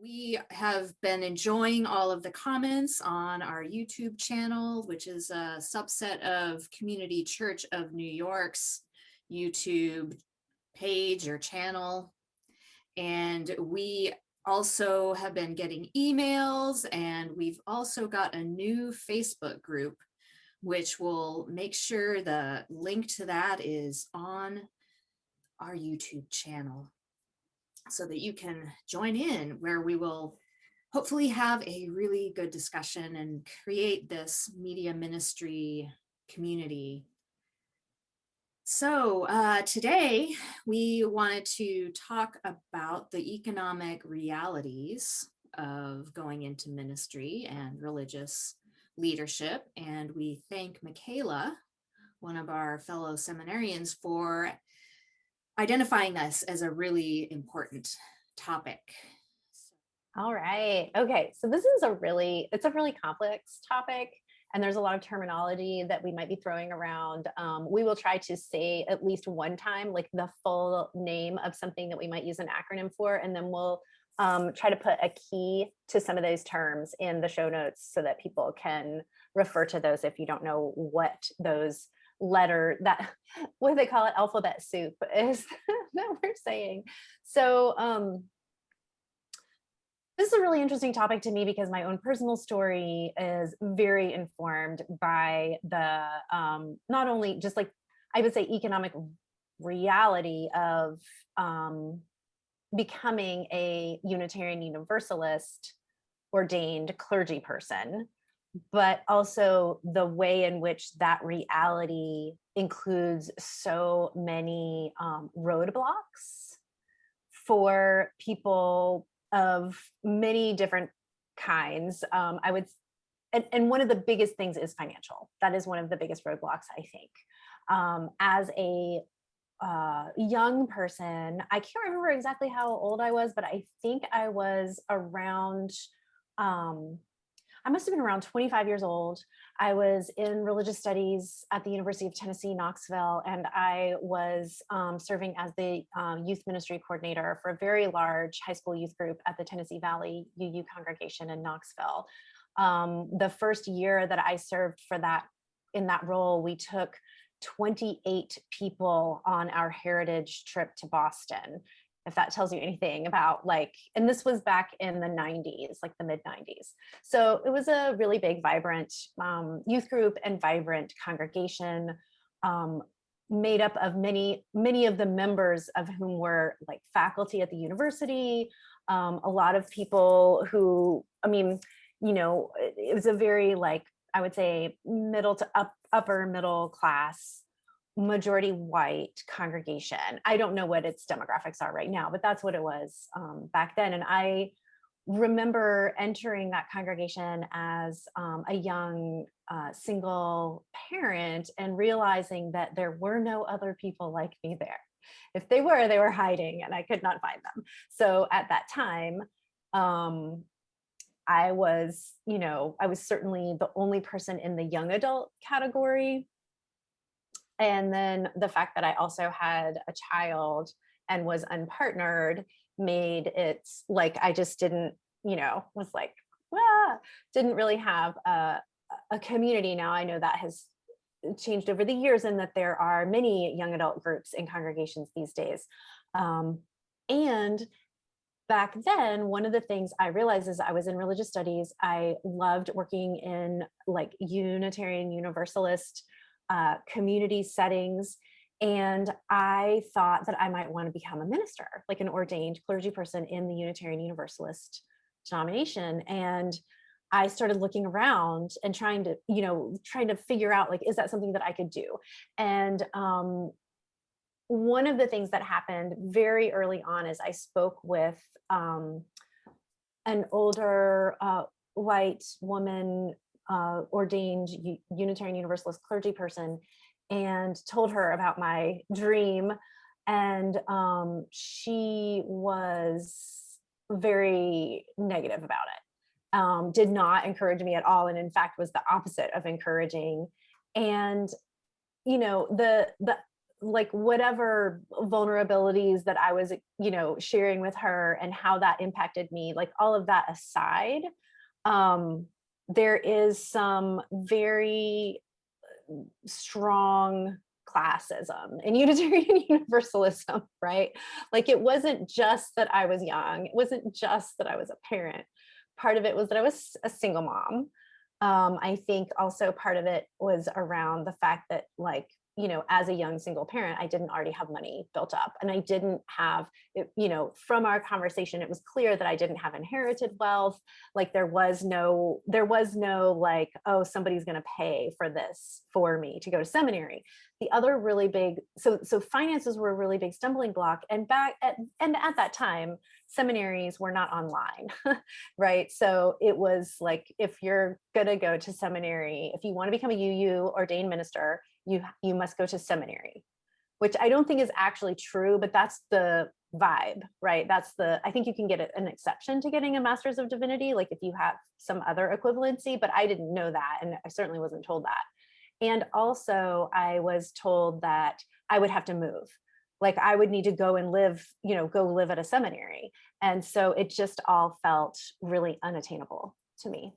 We have been enjoying all of the comments on our YouTube channel, which is a subset of Community Church of New York's YouTube page or channel. And we also have been getting emails, and we've also got a new Facebook group, which will make sure the link to that is on our YouTube channel, so that you can join in, where we will hopefully have a really good discussion and create this media ministry community. So today we wanted to talk about the economic realities of going into ministry and religious leadership. And we thank Michaela, one of our fellow seminarians, for identifying this as a really important topic. All right. Okay. So this is it's a really complex topic, and there's a lot of terminology that we might be throwing around. We will try to say at least one time, like the full name of something that we might use an acronym for, and then we'll try to put a key to some of those terms in the show notes so that people can refer to those if you don't know what those what they call it, alphabet soup is that we're saying. So this is a really interesting topic to me because my own personal story is very informed by the not only just, like, I would say, economic reality of becoming a Unitarian Universalist ordained clergy person, but also the way in which that reality includes so many roadblocks for people of many different kinds. And one of the biggest things is financial. That is one of the biggest roadblocks, I think. As a young person, I can't remember exactly how old I was, but I think I was around, I must have been around 25 years old. I was in religious studies at the University of Tennessee, Knoxville, and I was serving as the youth ministry coordinator for a very large high school youth group at the Tennessee Valley UU congregation in Knoxville. The first year that I served in that role, we took 28 people on our heritage trip to Boston, if that tells you anything about, like, and this was back in the 90s, like the mid 90s. So it was a really big, vibrant youth group and vibrant congregation, made up of many of the members of whom were like faculty at the university. A lot of people who, it was a very, like, I would say, middle to upper middle class, majority white congregation. I don't know what its demographics are right now, but that's what it was back then. And I remember entering that congregation as a young single parent and realizing that there were no other people like me there. If they were hiding and I could not find them. So at that time, I was certainly the only person in the young adult category. And then the fact that I also had a child and was unpartnered made it like I just didn't, was like, didn't really have a community. Now I know that has changed over the years and that there are many young adult groups in congregations these days. And back then, one of the things I realized is I was in religious studies. I loved working in like Unitarian Universalist community settings. And I thought that I might want to become a minister, like an ordained clergy person in the Unitarian Universalist denomination. And I started looking around and trying to figure out, like, is that something that I could do? And one of the things that happened very early on is I spoke with an older white woman, ordained Unitarian Universalist clergy person, and told her about my dream. And she was very negative about it, did not encourage me at all. And in fact, was the opposite of encouraging. And, the like whatever vulnerabilities that I was, sharing with her and how that impacted me, like all of that aside, there is some very strong classism and Unitarian Universalism, right? Like it wasn't just that I was young, it wasn't just that I was a parent. Part of it was that I was a single mom. I think also part of it was around the fact that, like, as a young single parent, I didn't already have money built up, and I didn't have, from our conversation, it was clear that I didn't have inherited wealth. Like there was no like, oh, somebody's going to pay for this for me to go to seminary. The other really big, so finances were a really big stumbling block. And at that time, seminaries were not online, right? So it was like, if you're gonna go to seminary, if you want to become a UU ordained minister, you must go to seminary, which I don't think is actually true, but that's the vibe, right? I think you can get an exception to getting a master's of divinity, like if you have some other equivalency, but I didn't know that, and I certainly wasn't told that. And also I was told that I would have to move. Like I would need to go and live, go live at a seminary. And so it just all felt really unattainable to me.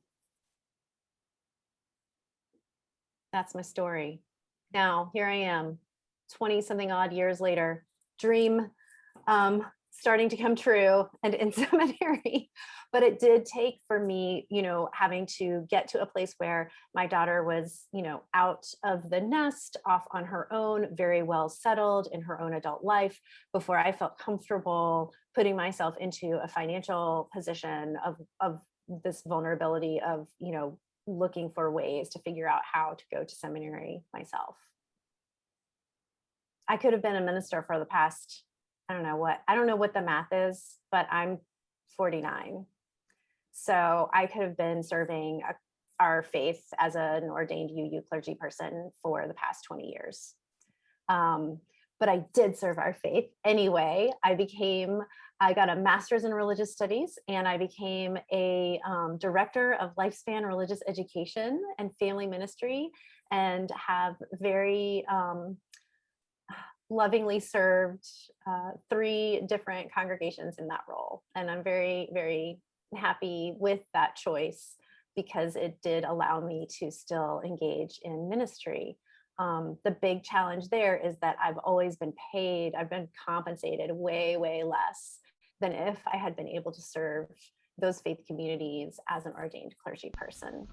That's my story. Now, here I am, 20 something odd years later, dream starting to come true and in seminary. But it did take for me, having to get to a place where my daughter was, out of the nest, off on her own, very well settled in her own adult life, before I felt comfortable putting myself into a financial position of this vulnerability of, looking for ways to figure out how to go to seminary myself. I could have been a minister for the past, I don't know what the math is, but I'm 49. So I could have been serving our faith as an ordained UU clergy person for the past 20 years. But I did serve our faith anyway. I got a master's in religious studies, and I became a director of lifespan religious education and family ministry, and have very lovingly served 3 different congregations in that role. And I'm very, very happy with that choice, because it did allow me to still engage in ministry. The big challenge there is that I've always been paid, I've been compensated way, way less than if I had been able to serve those faith communities as an ordained clergy person.